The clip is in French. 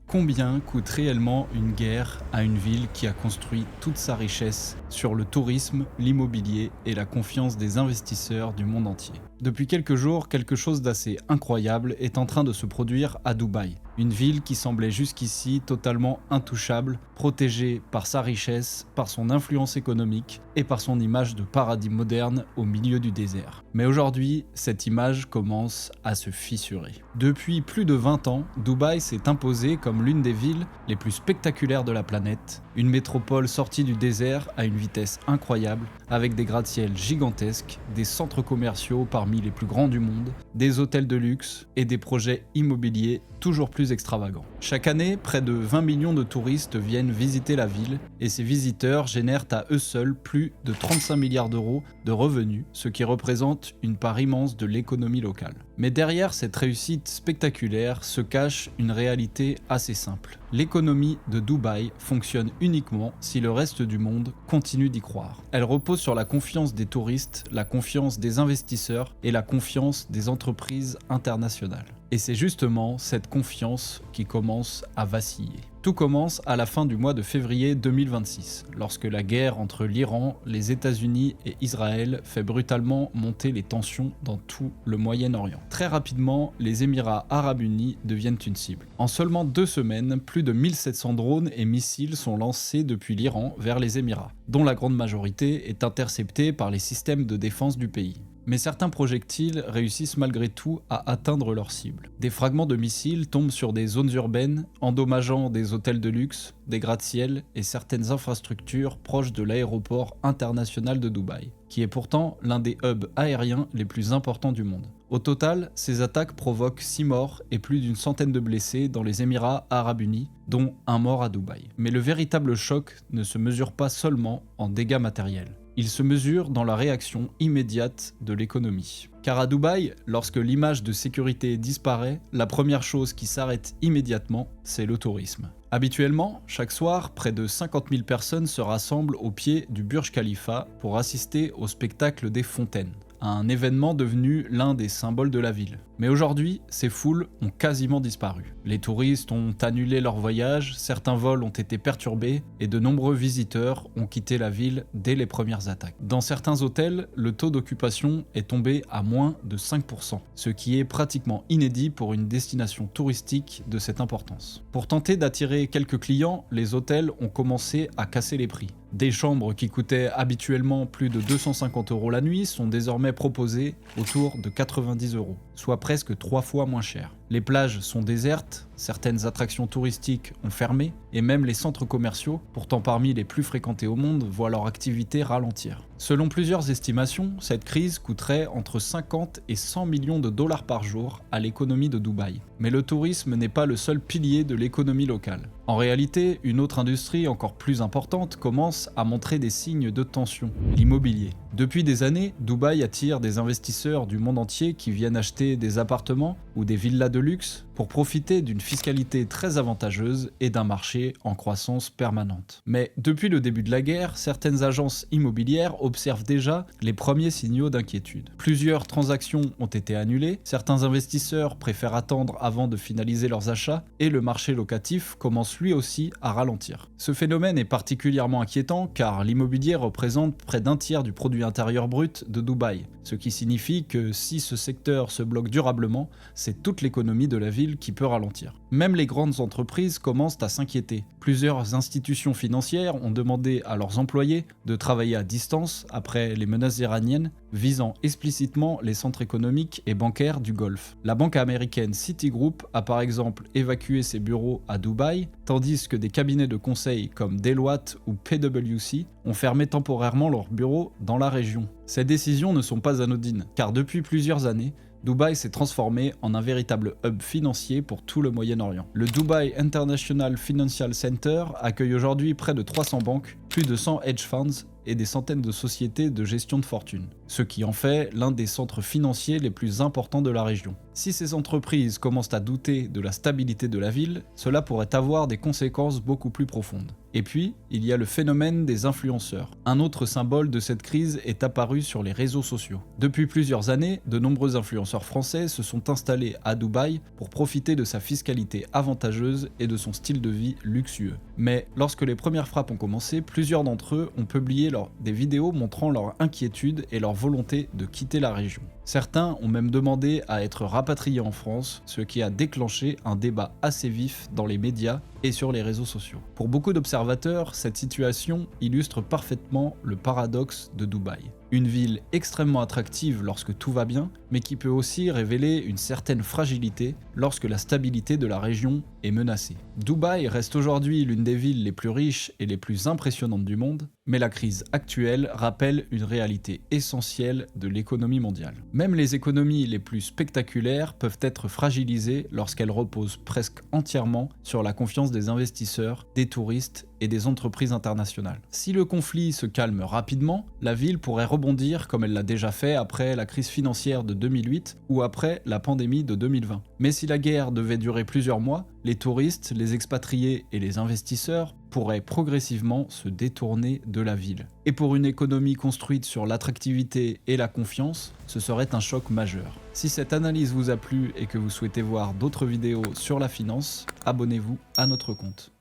Combien coûte réellement une guerre à une ville qui a construit toute sa richesse sur le tourisme, l'immobilier et la confiance des investisseurs du monde entier? Depuis quelques jours, quelque chose d'assez incroyable est en train de se produire à Dubaï, une ville qui semblait jusqu'ici totalement intouchable, protégée par sa richesse, par son influence économique et par son image de paradis moderne au milieu du désert. Mais aujourd'hui, cette image commence à se fissurer. Depuis plus de 20 ans, Dubaï s'est imposée comme l'une des villes les plus spectaculaires de la planète, une métropole sortie du désert à une vitesse incroyable, avec des gratte-ciel gigantesques, des centres commerciaux parmi les plus grands du monde, des hôtels de luxe et des projets immobiliers toujours plus extravagants. Chaque année, près de 20 millions de touristes viennent visiter la ville et ces visiteurs génèrent à eux seuls plus de 35 milliards d'euros de revenus, ce qui représente une part immense de l'économie locale. Mais derrière cette réussite spectaculaire se cache une réalité assez simple. L'économie de Dubaï fonctionne uniquement si le reste du monde continue d'y croire. Elle repose sur la confiance des touristes, la confiance des investisseurs et la confiance des entreprises internationales. Et c'est justement cette confiance qui commence à vaciller. Tout commence à la fin du mois de février 2026, lorsque la guerre entre l'Iran, les États-Unis et Israël fait brutalement monter les tensions dans tout le Moyen-Orient. Très rapidement, les Émirats arabes unis deviennent une cible. En seulement 2 semaines, plus de 1700 drones et missiles sont lancés depuis l'Iran vers les Émirats, dont la grande majorité est interceptée par les systèmes de défense du pays. Mais certains projectiles réussissent malgré tout à atteindre leur cible. Des fragments de missiles tombent sur des zones urbaines, endommageant des hôtels de luxe, des gratte-ciel et certaines infrastructures proches de l'aéroport international de Dubaï, qui est pourtant l'un des hubs aériens les plus importants du monde. Au total, ces attaques provoquent 6 morts et plus d'une centaine de blessés dans les Émirats arabes unis, dont un mort à Dubaï. Mais le véritable choc ne se mesure pas seulement en dégâts matériels. Il se mesure dans la réaction immédiate de l'économie. Car à Dubaï, lorsque l'image de sécurité disparaît, la première chose qui s'arrête immédiatement, c'est le tourisme. Habituellement, chaque soir, près de 50 000 personnes se rassemblent au pied du Burj Khalifa pour assister au spectacle des fontaines, un événement devenu l'un des symboles de la ville. Mais aujourd'hui, ces foules ont quasiment disparu. Les touristes ont annulé leur voyage, certains vols ont été perturbés et de nombreux visiteurs ont quitté la ville dès les premières attaques. Dans certains hôtels, le taux d'occupation est tombé à moins de 5%, ce qui est pratiquement inédit pour une destination touristique de cette importance. Pour tenter d'attirer quelques clients, les hôtels ont commencé à casser les prix. Des chambres qui coûtaient habituellement plus de 250 € la nuit sont désormais proposées autour de 90 €, soit presque 3 fois moins cher. Les plages sont désertes, certaines attractions touristiques ont fermé, et même les centres commerciaux, pourtant parmi les plus fréquentés au monde, voient leur activité ralentir. Selon plusieurs estimations, cette crise coûterait entre 50 et 100 millions de dollars par jour à l'économie de Dubaï. Mais le tourisme n'est pas le seul pilier de l'économie locale. En réalité, une autre industrie encore plus importante commence à montrer des signes de tension, l'immobilier. Depuis des années, Dubaï attire des investisseurs du monde entier qui viennent acheter des appartements ou des villas de luxe pour profiter d'une fiscalité très avantageuse et d'un marché en croissance permanente. Mais depuis le début de la guerre, certaines agences immobilières observent déjà les premiers signaux d'inquiétude. Plusieurs transactions ont été annulées, certains investisseurs préfèrent attendre avant de finaliser leurs achats et le marché locatif commence lui aussi à ralentir. Ce phénomène est particulièrement inquiétant car l'immobilier représente près d'un tiers du produit intérieur brut de Dubaï, ce qui signifie que si ce secteur se bloque durablement, c'est toute l'économie de la ville qui peut ralentir. Même les grandes entreprises commencent à s'inquiéter. Plusieurs institutions financières ont demandé à leurs employés de travailler à distance après les menaces iraniennes visant explicitement les centres économiques et bancaires du Golfe. La banque américaine Citigroup a par exemple évacué ses bureaux à Dubaï, tandis que des cabinets de conseil comme Deloitte ou PwC ont fermé temporairement leurs bureaux dans la région. Ces décisions ne sont pas anodines, car depuis plusieurs années, Dubaï s'est transformé en un véritable hub financier pour tout le Moyen-Orient. Le Dubai International Financial Center accueille aujourd'hui près de 300 banques, plus de 100 hedge funds et des centaines de sociétés de gestion de fortune. ce qui en fait l'un des centres financiers les plus importants de la région. Si ces entreprises commencent à douter de la stabilité de la ville, cela pourrait avoir des conséquences beaucoup plus profondes. Et puis, il y a le phénomène des influenceurs. Un autre symbole de cette crise est apparu sur les réseaux sociaux. Depuis plusieurs années, de nombreux influenceurs français se sont installés à Dubaï pour profiter de sa fiscalité avantageuse et de son style de vie luxueux. Mais lorsque les premières frappes ont commencé, plusieurs d'entre eux ont publié des vidéos montrant leur inquiétude et leur volonté de quitter la région. Certains ont même demandé à être rapatriés en France, ce qui a déclenché un débat assez vif dans les médias et sur les réseaux sociaux. Pour beaucoup d'observateurs, cette situation illustre parfaitement le paradoxe de Dubaï. Une ville extrêmement attractive lorsque tout va bien, mais qui peut aussi révéler une certaine fragilité lorsque la stabilité de la région est menacée. Dubaï reste aujourd'hui l'une des villes les plus riches et les plus impressionnantes du monde, mais la crise actuelle rappelle une réalité essentielle de l'économie mondiale. Même les économies les plus spectaculaires peuvent être fragilisées lorsqu'elles reposent presque entièrement sur la confiance des investisseurs, des touristes et des entreprises internationales. Si le conflit se calme rapidement, la ville pourrait rebondir comme elle l'a déjà fait après la crise financière de 2008 ou après la pandémie de 2020. Mais si la guerre devait durer plusieurs mois, les touristes, les expatriés et les investisseurs pourraient progressivement se détourner de la ville. Et pour une économie construite sur l'attractivité et la confiance, ce serait un choc majeur. Si cette analyse vous a plu et que vous souhaitez voir d'autres vidéos sur la finance, abonnez-vous à notre compte.